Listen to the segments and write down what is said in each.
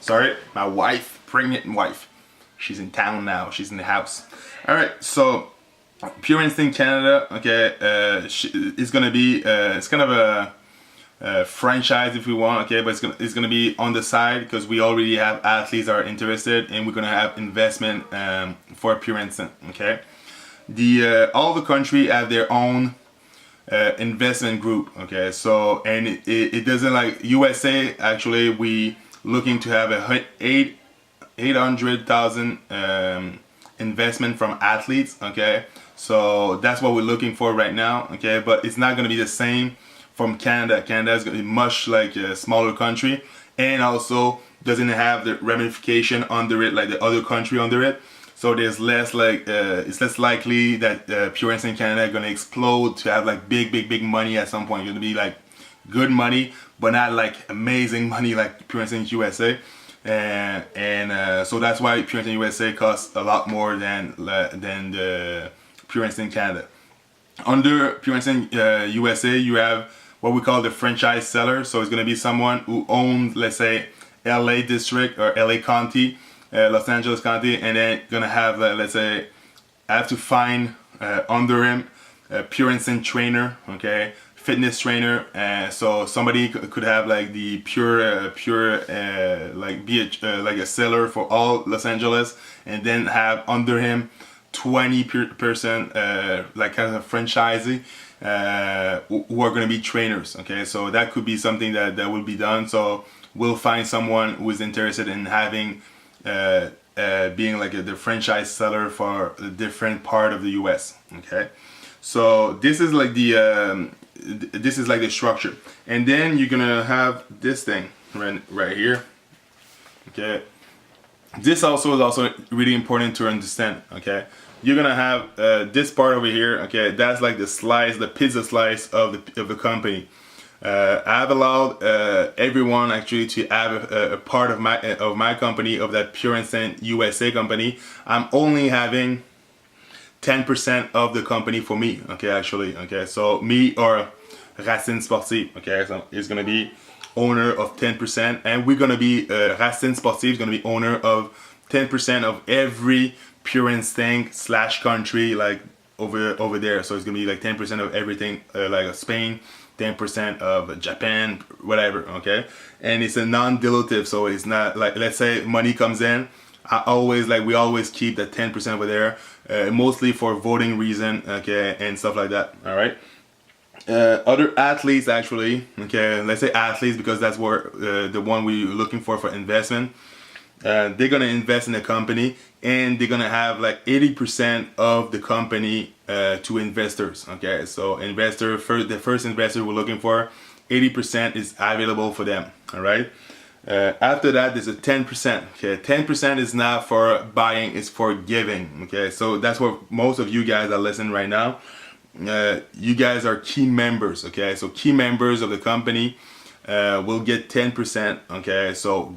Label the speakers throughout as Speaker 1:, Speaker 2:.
Speaker 1: Sorry, my wife, pregnant wife. She's in town now. She's in the house. All right, so Pure Instinct Canada. Okay, it's gonna be it's kind of a franchise if we want. Okay, but it's gonna be on the side because we already have athletes that are interested, and we're gonna have investment for Pure Instinct. Okay, the all the country have their own investment group. Okay, so and it doesn't like USA. Actually, we looking to have a 800,000 investment from athletes. Okay, so that's what we're looking for right now. Okay, but it's not going to be the same from Canada. Canada is going to be much like a smaller country, and also doesn't have the ramification under it like the other country under it. So there's less like it's less likely that Pure Instinct Canada are going to explode to have like big money at some point. It's going to be like good money, but not like amazing money like Pure Instinct USA. So that's why Pure Instinct USA costs a lot more than the Pure Instinct Canada. Under Pure Instinct USA, you have what we call the franchise seller. So it's going to be someone who owns, let's say, LA District or LA County, Los Angeles County, and then gonna have, let's say, I have to find under him a Pure Instinct trainer, okay, fitness trainer. So somebody could have like the pure like be like a seller for all Los Angeles, and then have under him 20% like kind of franchisee who are going to be trainers. Okay, so that could be something that will be done. So we'll find someone who is interested in having being like the franchise seller for a different part of the US. Okay, so this is like the structure, and then you're gonna have this thing right here. Okay, this also is also really important to understand. Okay, you're gonna have this part over here. Okay, that's like the slice, the pizza slice of the company. I've allowed everyone actually to have a part of my company, of that Pure Instinct USA company. I'm only having 10% of the company for me. Okay, actually. Okay, so me or Racine Sportive. Okay, so it's gonna be owner of 10%, and we're gonna be Racine Sportive is gonna be owner of 10% of every Pure Instinct / country like over there. So it's gonna be like 10% of everything, like Spain, 10% of Japan, whatever. Okay, and it's a non-dilutive, so it's not like, let's say money comes in, we always keep that 10% over there, mostly for voting reason. Okay, and stuff like that. All right. Other athletes actually, okay, let's say athletes because that's where the one we're looking for investment. They're gonna invest in the company, and they're gonna have like 80% of the company to investors. Okay, so the first investor we're looking for, 80% is available for them. All right. After that, there's a 10%. Okay, 10% is not for buying; it's for giving. Okay, so that's what most of you guys are listening right now. You guys are key members. Okay, so key members of the company will get 10%. Okay, so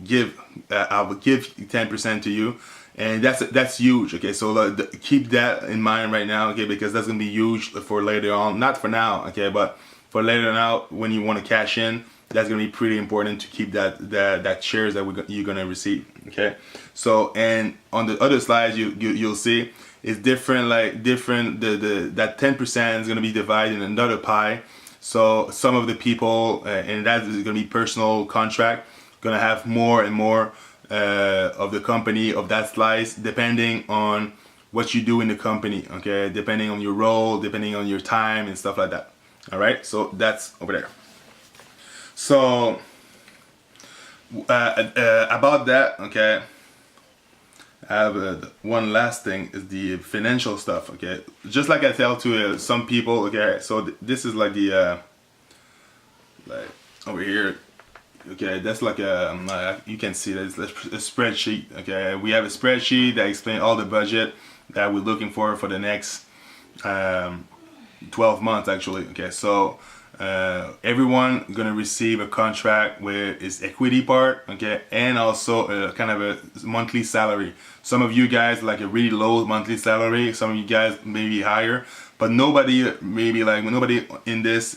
Speaker 1: I will give 10% to you, and that's huge. Okay, so keep that in mind right now. Okay, because that's gonna be huge for later on. Not for now. Okay, but for later on when you want to cash in, that's gonna be pretty important to keep that shares that you're gonna receive. Okay, so and on the other slides you'll see it's different. Like different that 10% is gonna be divided in another pie. So some of the people, and that is going to be personal contract, going to have more and more of the company, of that slice, depending on what you do in the company. Okay, depending on your role, depending on your time and stuff like that. All right, so that's over there. So about that, okay, I have one last thing is the financial stuff. Okay, just like I tell to some people. Okay, so this is like the like over here. Okay, that's like you can see that it's a spreadsheet. Okay, we have a spreadsheet that explains all the budget that we're looking for the next 12 months actually. Okay, so everyone gonna receive a contract with its equity part. Okay, and also kind of a monthly salary. Some of you guys like a really low monthly salary, some of you guys maybe higher, but nobody in this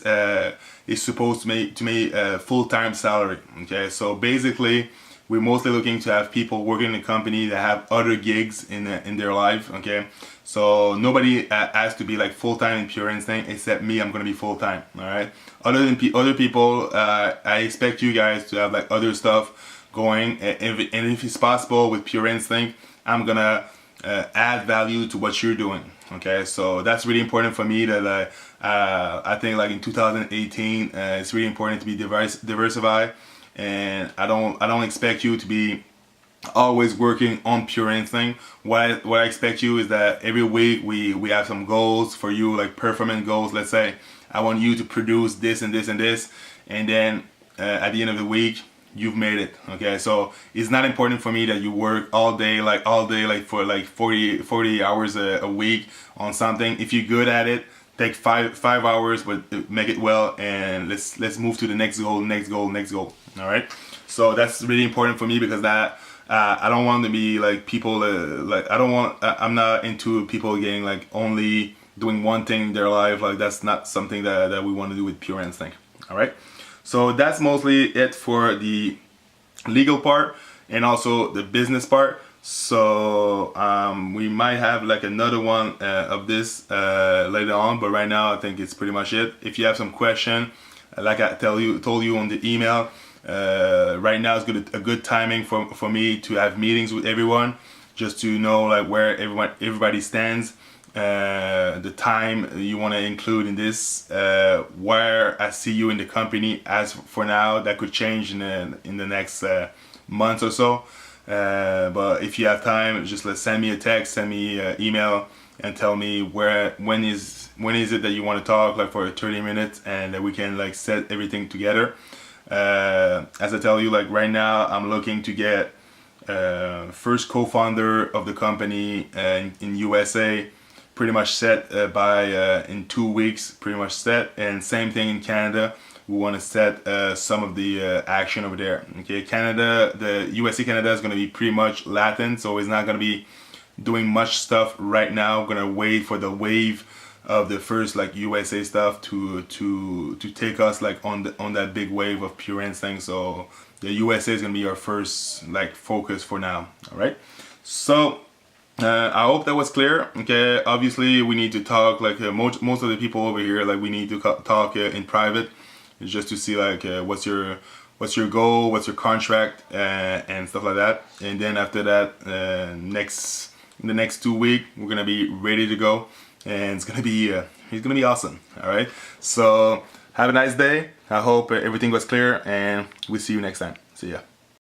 Speaker 1: is supposed to make a full-time salary. Okay, so basically we're mostly looking to have people working in the company that have other gigs in their life. Okay, so nobody has to be like full time in Pure Instinct except me. I'm gonna be full time. All right. Other people, I expect you guys to have like other stuff going, and if it's possible with Pure Instinct, I'm gonna add value to what you're doing. Okay, so that's really important for me. That I think like in 2018, it's really important to be diversified, and I don't expect you to be always working on Pure Instinct. What I expect you is that every week we have some goals for you, like performance goals. Let's say I want you to produce this and this and this, and then at the end of the week you've made it. Okay, so it's not important for me that you work all day like for like 40 hours a week on something. If you're good at it, take five hours, but make it well, and let's move to the next goal. All right, so that's really important for me, because that I don't want to be like people like I'm not into people getting like only doing one thing in their life. Like that's not something that we want to do with Pure Instinct. All right, so that's mostly it for the legal part and also the business part. So we might have like another one of this later on, but right now I think it's pretty much it. If you have some question, like I told you on the email, right now is a good timing for me to have meetings with everyone, just to know like where everybody stands, the time you want to include in this, where I see you in the company. As for now, that could change in the next month or so. But if you have time, just send me a text, send me an email, and tell me when is it that you want to talk, like for 30 minutes, and that we can like set everything together. As I tell you, like right now, I'm looking to get first co-founder of the company in USA pretty much set by in 2 weeks, pretty much set, and same thing in Canada. We want to set some of the action over there. Okay, Canada, the USA Canada is going to be pretty much Latin, so it's not going to be doing much stuff right now. We're going to wait for the wave of the first like USA stuff to take us like on that big wave of Pure Instinct. So the USA is going to be our first like focus for now. All right, so I hope that was clear. Okay, obviously we need to talk like most of the people over here, like we need to talk in private. It's just to see like what's your goal, what's your contract, and stuff like that. And then after that, in the next 2 weeks, we're gonna be ready to go, and it's gonna be awesome. All right. So have a nice day. I hope everything was clear, and we'll see you next time. See ya.